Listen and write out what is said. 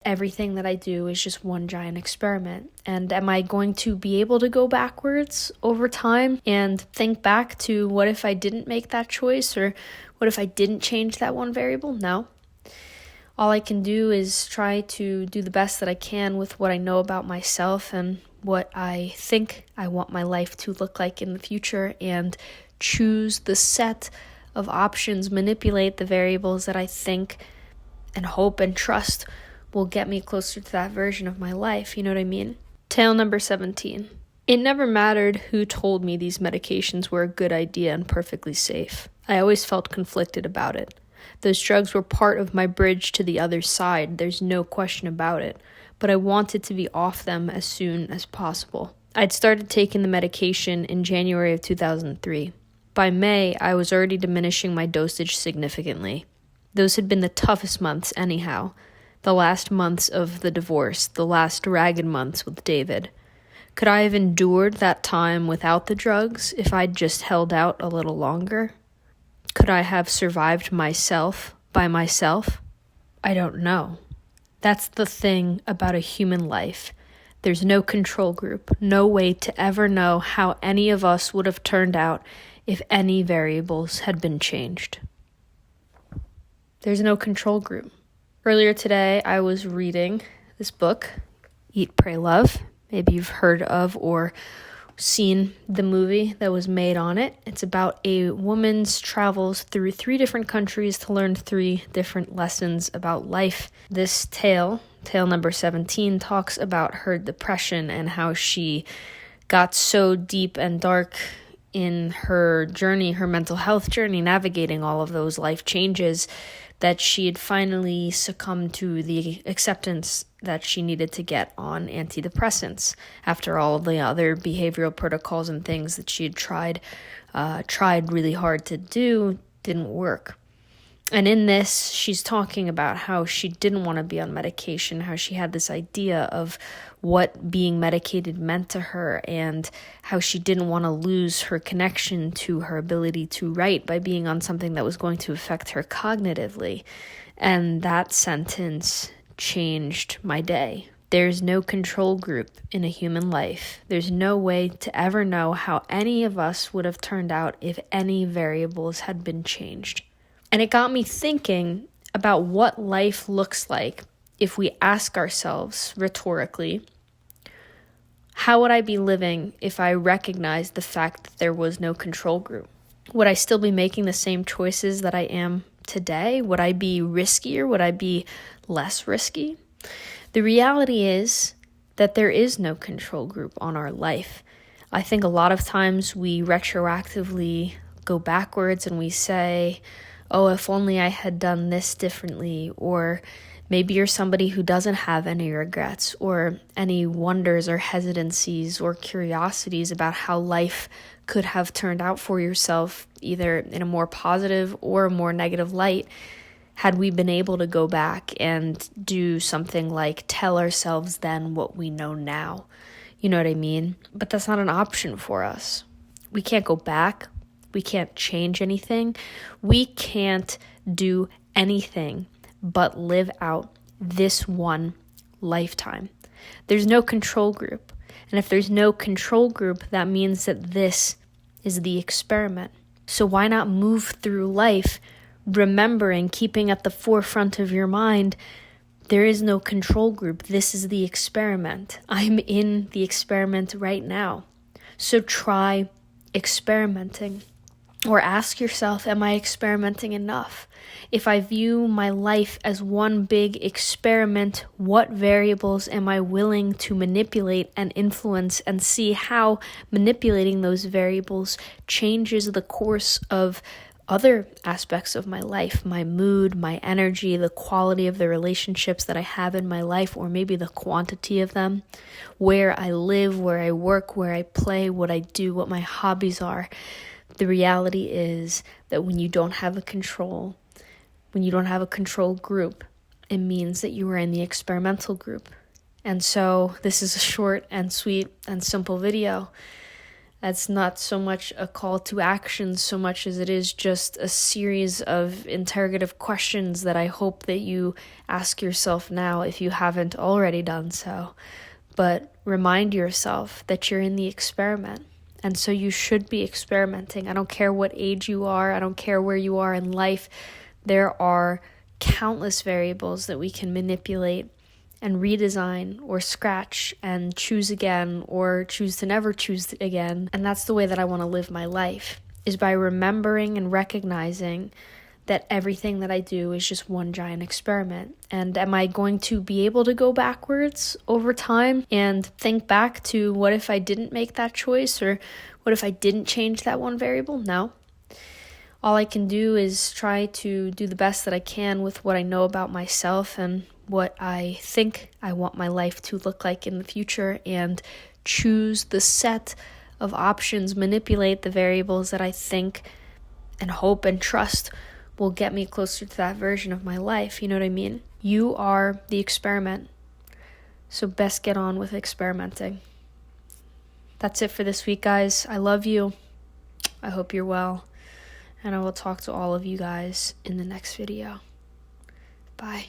everything that I do is just one giant experiment? And am I going to be able to go backwards over time and think back to what if I didn't make that choice, or what if I didn't change that one variable? No. All I can do is try to do the best that I can with what I know about myself and what I think I want my life to look like in the future, and choose the set of options, manipulate the variables that I think and hope and trust will get me closer to that version of my life. You know what I mean? Tale number 17. It never mattered who told me these medications were a good idea and perfectly safe. I always felt conflicted about it. Those drugs were part of my bridge to the other side, there's no question about it, but I wanted to be off them as soon as possible. I'd started taking the medication in January of 2003. By May, I was already diminishing my dosage significantly. Those had been the toughest months anyhow. The last months of the divorce, the last ragged months with David. Could I have endured that time without the drugs if I'd just held out a little longer? Could I have survived myself by myself? I don't know. That's the thing about a human life. There's no control group, no way to ever know how any of us would have turned out if any variables had been changed. There's no control group. Earlier today, I was reading this book, Eat, Pray, Love. Maybe you've heard of or seen the movie that was made on it. It's about a woman's travels through 3 different countries to learn 3 different lessons about life. This tale number 17, talks about her depression and how she got so deep and dark in her journey, her mental health journey, navigating all of those life changes, that she had finally succumbed to the acceptance that she needed to get on antidepressants after all of the other behavioral protocols and things that she had tried really hard to do, didn't work. And in this, she's talking about how she didn't want to be on medication, how she had this idea of what being medicated meant to her, and how she didn't want to lose her connection to her ability to write by being on something that was going to affect her cognitively. And that sentence changed my day. There's no control group in a human life. There's no way to ever know how any of us would have turned out if any variables had been changed. And it got me thinking about what life looks like if we ask ourselves rhetorically, how would I be living if I recognized the fact that there was no control group? Would I still be making the same choices that I am today? Would I be riskier? Would I be less risky? The reality is that there is no control group on our life. I think a lot of times we retroactively go backwards and we say, oh, if only I had done this differently, or maybe you're somebody who doesn't have any regrets or any wonders or hesitancies or curiosities about how life could have turned out for yourself, either in a more positive or a more negative light, had we been able to go back and do something like tell ourselves then what we know now. You know what I mean? But that's not an option for us. We can't go back. We can't change anything. We can't do anything but live out this one lifetime. There's no control group. And if there's no control group, that means that this is the experiment. So why not move through life remembering, keeping at the forefront of your mind, there is no control group. This is the experiment. I'm in the experiment right now. So try experimenting. Or ask yourself, am I experimenting enough? If I view my life as one big experiment, what variables am I willing to manipulate and influence, and see how manipulating those variables changes the course of other aspects of my life, my mood, my energy, the quality of the relationships that I have in my life, or maybe the quantity of them, where I live, where I work, where I play, what I do, what my hobbies are. The reality is that when you don't have a control group, it means that you are in the experimental group. And so this is a short and sweet and simple video. That's not so much a call to action so much as it is just a series of interrogative questions that I hope that you ask yourself now if you haven't already done so. But remind yourself that you're in the experiment. And so you should be experimenting. I don't care what age you are. I don't care where you are in life. There are countless variables that we can manipulate and redesign or scratch and choose again or choose to never choose again. And that's the way that I want to live my life, is by remembering and recognizing that everything that I do is just one giant experiment. And am I going to be able to go backwards over time and think back to what if I didn't make that choice, or what if I didn't change that one variable? No. All I can do is try to do the best that I can with what I know about myself and what I think I want my life to look like in the future, and choose the set of options, manipulate the variables that I think and hope and trust will get me closer to that version of my life. You know what I mean? You are the experiment. So best get on with experimenting. That's it for this week, guys. I love you. I hope you're well. And I will talk to all of you guys in the next video. Bye.